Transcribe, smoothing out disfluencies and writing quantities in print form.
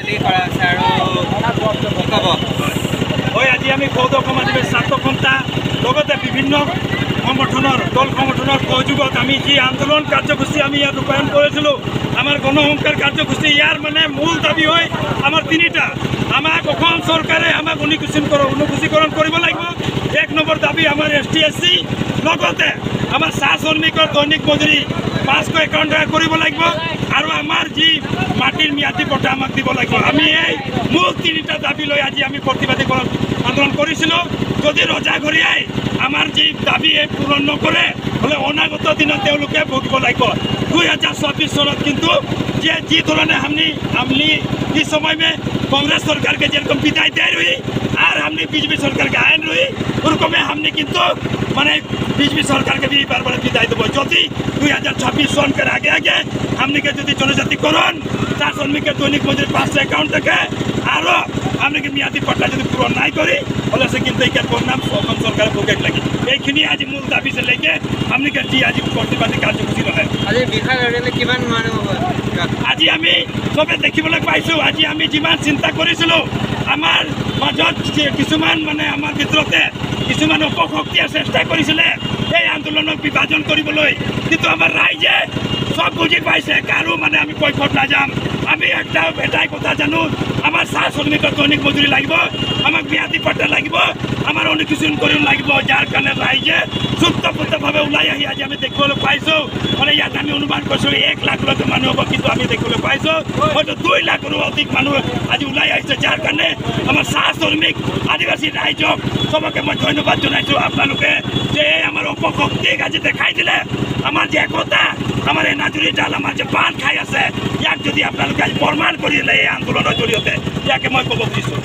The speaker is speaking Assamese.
ৰেলী কৰা আছে আৰু কি ক'ব? হয়, আজি আমি বৌদ্ধ সমাজৰ ছাত্ৰ সন্থা লগতে বিভিন্ন সংগঠনৰ দল সংগঠনৰ সহযোগত আমি যি আন্দোলন কাৰ্যসূচী আমি ইয়াত ৰূপায়ণ কৰিছিলোঁ, আমাৰ গণসংখ্যাৰ কাৰ্যসূচী ইয়াৰ মানে মূল দাবী হয় আমাৰ তিনিটা। আমাক অসম চৰকাৰে আমাক অনুসূচীকৰণ কৰিব লাগিব। 1 নম্বৰ দাবী আমাৰ ST SC, লগতে আমাৰ চাহ শ্ৰমিকৰ দৈনিক মজুৰি 551 টকা কৰিব লাগিব আৰু আমাৰ যি মাটিৰ ম্যাদী পট্টা আমাক দিব লাগিব। আমি এই মূল তিনিটা দাবী লৈ আজি আমি প্ৰতিবাদী আন্দোলন কৰিছিলোঁ। যদি ৰজাঘৰীয়াই আমাৰ যি দাবী পূৰণ নকৰে হ'লে অনাগত দিনত তেওঁলোকে ভুগিব লাগিব। 2024 চনত কিন্তু जी धरने हमने इस समय में कांग्रेस सरकार के जेरकम विदाई दे रही और हमने बीजेपी सरकार के आयन रही उनको में हमने किंतु माने बीजेपी सरकार के भी बार बार विदाई देव जो 2026 सन के आगे आगे हमने के जो जनजातिकरण चार श्रमिक के दैनिक मजूरी 551 टका और हमने के मियादी पट्टा जो पूरण नहीं करी बोले से किंतु एक परिणाम असम सरकार भोगे लगी ये आज मूल दाबी से लेके हमने के जी आज प्रतिवादी कार्यसूची रहे आज विषय लड़े किमान मानव আজি আমি সবে দেখিবলৈ পাইছো। আজি আমি যিমান চিন্তা কৰিছিলো আমাৰ মাজত কিছুমান মানে আমাৰ ভিতৰতে কিছুমান অপশক্তিয়ে চেষ্টা কৰিছিলে এই আন্দোলনক বিভাজন কৰিবলৈ, কিন্তু আমাৰ ৰাইজে সব বুজি পাইছে কাৰো মানে আমি কৈফত নাযাম। আমি এটাই কথা জানো, আমাৰ চাহ শ্ৰমিকৰ দৈনিক মজুৰি লাগিব, আমাক ম্যাদী পট্টা লাগিব, আমাৰ অনুসূচীকৰণ লাগিব, যাৰ কাৰণে ৰাইজে যুক্তপূৰ্ণভাৱে ওলাই আহি আজি আমি দেখিবলৈ পাইছোঁ। মানে ইয়াত আমি অনুমান কৰিছোঁ 1 লাখলৈকে মানুহ হ'ব, কিন্তু আমি দেখিবলৈ পাইছোঁ হয়তো 2 লাখৰো অধিক মানুহ আজি ওলাই আহিছে। যাৰ কাৰণে আমাৰ চাহ শ্ৰমিক আদিবাসী ৰাইজক চবকে মই ধন্যবাদ জনাইছোঁ। আপোনালোকে যে আমাৰ অপশক্তিক আজি দেখাই দিলে, আমাৰ যে একতা, আমাৰ এই নাজুৰী ডাল আমাৰ যে বান্ধ খাই আছে, ইয়াক যদি আপোনালোকে আজি প্ৰমাণ কৰি দিলে এই আন্দোলনৰ জৰিয়তে, ইয়াকে মই ক'ব খুজিছোঁ।